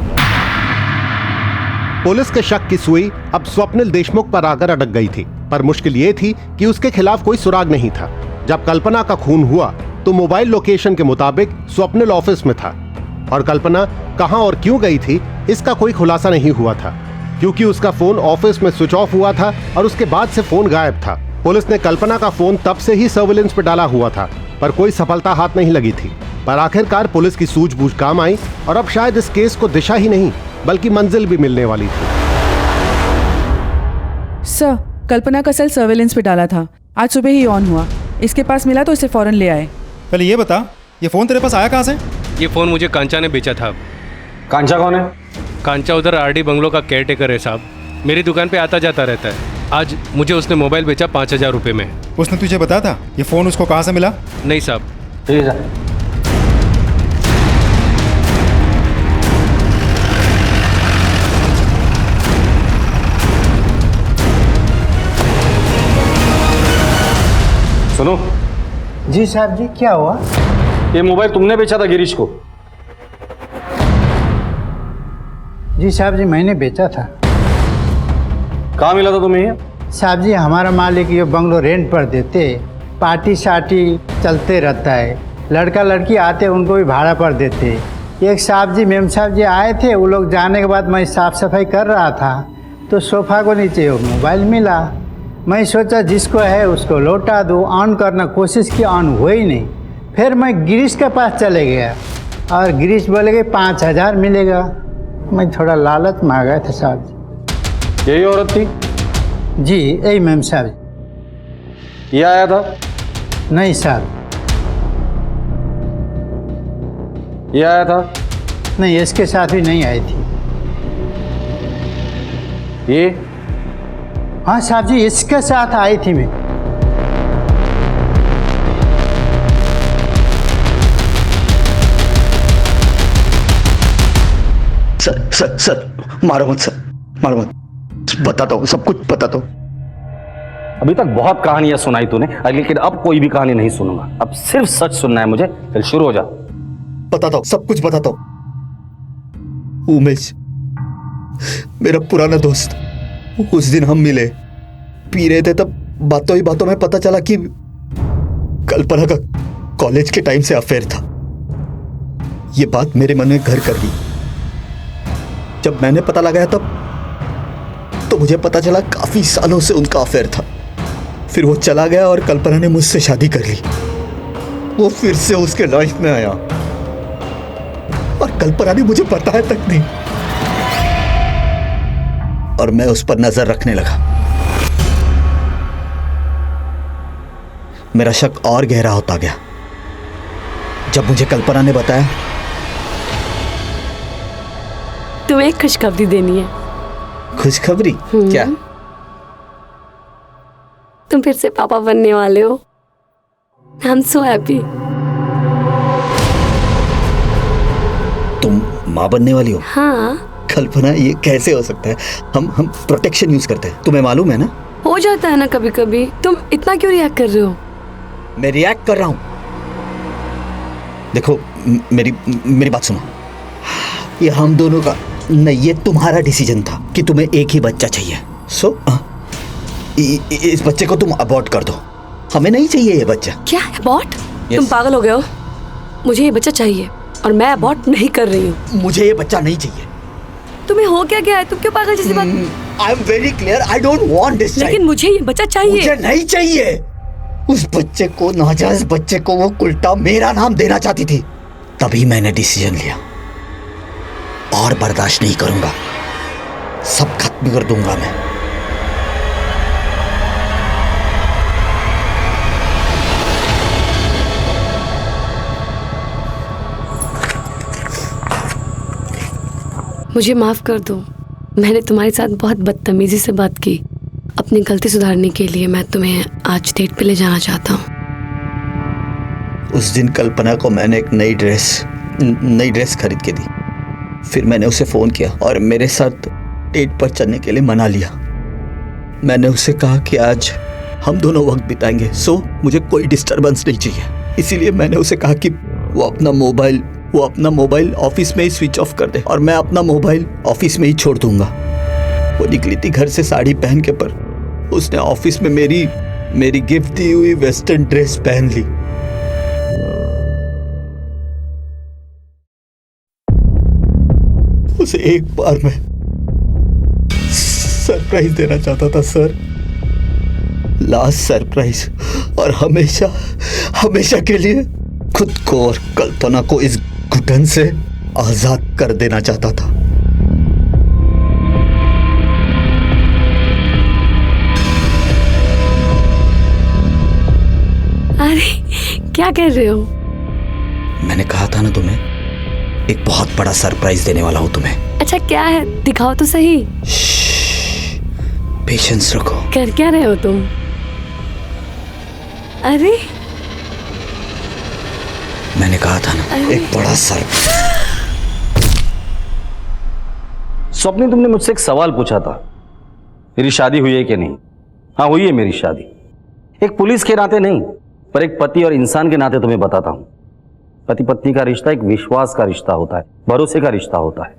[SPEAKER 6] पुलिस के शक की सुई अब स्वप्निल देशमुख पर आकर अटक गई थी, पर मुश्किल ये थी कि उसके खिलाफ कोई सुराग नहीं था। जब कल्पना का खून हुआ तो मोबाइल लोकेशन के मुताबिक स्वप्निल ऑफिस में था और कल्पना कहां और क्यों गई थी इसका कोई खुलासा नहीं हुआ था, क्योंकि उसका फोन ऑफिस में स्विच ऑफ हुआ था और उसके बाद से फोन गायब था। पुलिस ने कल्पना का फोन तब से ही सर्विलेंस पर डाला हुआ था, पर कोई सफलता हाथ नहीं लगी थी। पर आखिरकार पुलिस की सूझबूझ काम आई और अब शायद इस केस को दिशा ही नहीं बल्कि मंजिल भी मिलने वाली थी।
[SPEAKER 5] सर, कल्पना का सेल सर्वेलेंस पे डाला था, आज सुबह ही ऑन हुआ। इसके पास मिला तो इसे फौरन ले आए।
[SPEAKER 4] पहले ये बता, ये फोन तेरे पास आया कहाँ से?
[SPEAKER 20] ये फोन मुझे कांचा ने बेचा था।
[SPEAKER 2] कांचा कौन है?
[SPEAKER 20] कांचा उधर आरडी बंगलो का केयरटेकर है साहब, मेरी दुकान पे आता जाता रहता है। आज मुझे उसने मोबाइल बेचा 5000 रुपये में।
[SPEAKER 4] उसने तुझे बताया था ये फोन उसको कहाँ से मिला?
[SPEAKER 20] नहीं साहब।
[SPEAKER 2] ठीक है। सुनो।
[SPEAKER 21] जी साहब जी, क्या हुआ?
[SPEAKER 2] ये मोबाइल तुमने बेचा था गिरीश को?
[SPEAKER 21] जी साहब जी, मैंने बेचा था।
[SPEAKER 2] कहाँ मिला था तुम्हें ये?
[SPEAKER 21] साहब जी, हमारा मालिक ये बंगलो रेंट पर देते, पार्टी शार्टी चलते रहता है, लड़का लड़की आते उनको भी भाड़ा पर देते। एक साहब जी मेम साहब जी आए थे, वो लोग जाने के बाद मैं साफ़ सफाई कर रहा था तो सोफ़ा को नीचे वो मोबाइल मिला। मैं सोचा जिसको है उसको लौटा दूँ, ऑन करना कोशिश की, ऑन हुआ ही नहीं। फिर मैं गिरीश के पास चले गया और गिरीश बोले कि 5000 मिलेगा। मैं थोड़ा लालच में आ गया था साहब जी।
[SPEAKER 2] यही औरत थी?
[SPEAKER 21] जी यही मैम साहब।
[SPEAKER 2] ये आया था?
[SPEAKER 21] नहीं साहब।
[SPEAKER 2] ये आया था?
[SPEAKER 21] नहीं, इसके साथ भी नहीं आई थी।
[SPEAKER 2] ये?
[SPEAKER 21] हाँ साहब जी, इसके साथ आई थी मैं।
[SPEAKER 7] सर मारो मत सर, मारो मत, बताता हूँ सब कुछ बताता हूँ।
[SPEAKER 2] अभी तक बहुत कहानियां सुनाई तूने, लेकिन अब कोई भी कहानी नहीं सुनूंगा। अब सिर्फ सच सुनना है मुझे। चल शुरू हो जा।
[SPEAKER 7] बताता हूँ, सब कुछ बताता हूँ। उमेश मेरा पुराना दोस्त, उस दिन हम मिले, पी रहे थे, तब बातों ही बातों में पता चला कि कल्पना का कॉलेज के टाइम से अफेयर था। ये बात मेरे मन में घर कर गई। जब मैंने पता लगाया तब तो मुझे पता चला काफी सालों से उनका अफेयर था। फिर वो चला गया और कल्पना ने मुझसे शादी कर ली। वो फिर से उसके लाइफ में आया और कल्पना ने मुझे बताया तक नहीं, और मैं उस पर नजर रखने लगा। मेरा शक और गहरा होता गया जब मुझे कल्पना ने बताया।
[SPEAKER 14] तुम्हें एक खुशखबरी देनी है।
[SPEAKER 7] खुशखबरी? क्या?
[SPEAKER 14] तुम फिर से पापा बनने वाले हो। I am so happy.
[SPEAKER 7] तुम माँ बनने वाली हो?
[SPEAKER 14] हाँ।
[SPEAKER 7] कल्पना, ये कैसे हो सकता है? हम प्रोटेक्शन यूज करते हैं, तुम्हें मालूम है ना?
[SPEAKER 14] हो जाता है ना कभी कभी। तुम इतना क्यों रिएक्ट कर रहे हो?
[SPEAKER 7] मैं रिएक्ट कर रहा हूं? देखो मेरी बात सुनो। ये हम दोनों का नहीं, ये तुम्हारा डिसीजन था कि तुम्हें एक ही बच्चा चाहिए, सो इस बच्चे को तुम अबॉर्ट कर दो। हमें नहीं चाहिए ये बच्चा।
[SPEAKER 14] क्या अबॉर्ट? तुम पागल हो गए हो? मुझे ये बच्चा चाहिए और मैं अबॉर्ट नहीं कर रही हूँ।
[SPEAKER 7] मुझे ये बच्चा नहीं चाहिए।
[SPEAKER 14] तुम्हें हो क्या गया है? तुम क्यों पागल जैसी बात?
[SPEAKER 7] I am very clear, I don't want this.
[SPEAKER 14] लेकिन मुझे ये बच्चा चाहिए।
[SPEAKER 7] मुझे नहीं चाहिए। उस बच्चे को, नाजायज बच्चे को वो उल्टा मेरा नाम देना चाहती थी, तभी मैंने डिसीजन लिया। और बर्दाश्त नहीं करूंगा, सब खत्म कर दूंगा मैं।
[SPEAKER 14] मुझे माफ कर दो, मैंने तुम्हारे साथ बहुत बदतमीजी से बात की। अपनी गलती सुधारने के लिए मैं तुम्हें आज डेट पे ले जाना चाहता हूँ।
[SPEAKER 7] उस दिन कल्पना को मैंने एक नई ड्रेस खरीद के दी। फिर मैंने उसे फोन किया और मेरे साथ डेट पर चलने के लिए मना लिया। मैंने उसे कहा कि आज हम दोनों वक्त बिताएंगे, सो मुझे कोई डिस्टरबेंस नहीं चाहिए। इसीलिए मैंने उसे कहा कि वो अपना मोबाइल ऑफिस में ही स्विच ऑफ कर दे और मैं अपना मोबाइल ऑफिस में ही छोड़ दूंगा। वो निकली थी घर से साड़ी पहन के, पर उसने ऑफिस में मेरी गिफ्ट दी हुई वेस्टर्न ड्रेस पहन ली। उसे एक बार मैं सरप्राइज देना चाहता था सर, लास्ट सरप्राइज, और हमेशा के लिए खुद को और कल्पना को इस घुटन से आजाद कर देना चाहता था।
[SPEAKER 14] अरे क्या कर रहे हो?
[SPEAKER 7] मैंने कहा था ना तुम्हें, एक बहुत बड़ा सरप्राइज देने वाला हूं तुम्हें।
[SPEAKER 14] अच्छा क्या है? दिखाओ तो सही।
[SPEAKER 7] पेशेंस रखो।
[SPEAKER 14] कर क्या रहे हो तुम? अरे
[SPEAKER 7] मैंने कहा था ना, एक बड़ा
[SPEAKER 2] स्वप्नी, तुमने मुझसे एक सवाल पूछा था, मेरी शादी हुई है कि नहीं? हाँ, हुई है मेरी शादी। एक पुलिस के नाते नहीं, पर एक पति और इंसान के नाते तुम्हें बताता हूं। पति पत्नी का रिश्ता एक विश्वास का रिश्ता होता है, भरोसे का रिश्ता होता है।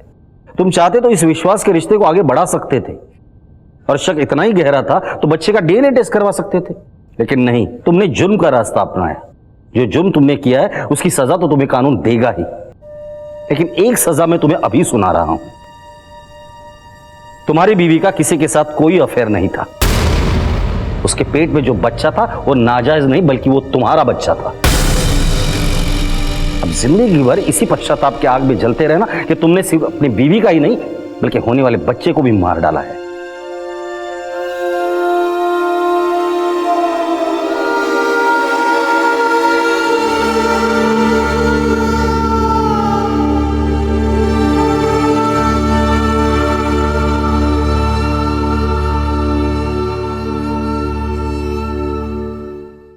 [SPEAKER 2] तुम चाहते तो इस विश्वास के रिश्ते को आगे बढ़ा सकते थे, और शक इतना ही गहरा था तो बच्चे का डीएनए टेस्ट करवा सकते थे। लेकिन नहीं, तुमने जुर्म का रास्ता अपनाया। जो जुर्म तुमने किया है उसकी सजा तो तुम्हें कानून देगा ही, लेकिन एक सजा मैं तुम्हें अभी सुना रहा हूं। तुम्हारी बीवी का किसी के साथ कोई अफेयर नहीं था। उसके पेट में जो बच्चा था वो नाजायज नहीं, बल्कि वो तुम्हारा बच्चा था। अब जिंदगी भर इसी पश्चाताप के आग में जलते रहना कि तुमने सिर्फ अपनी बीवी का ही नहीं, बल्कि होने वाले बच्चे को भी मार डाला है।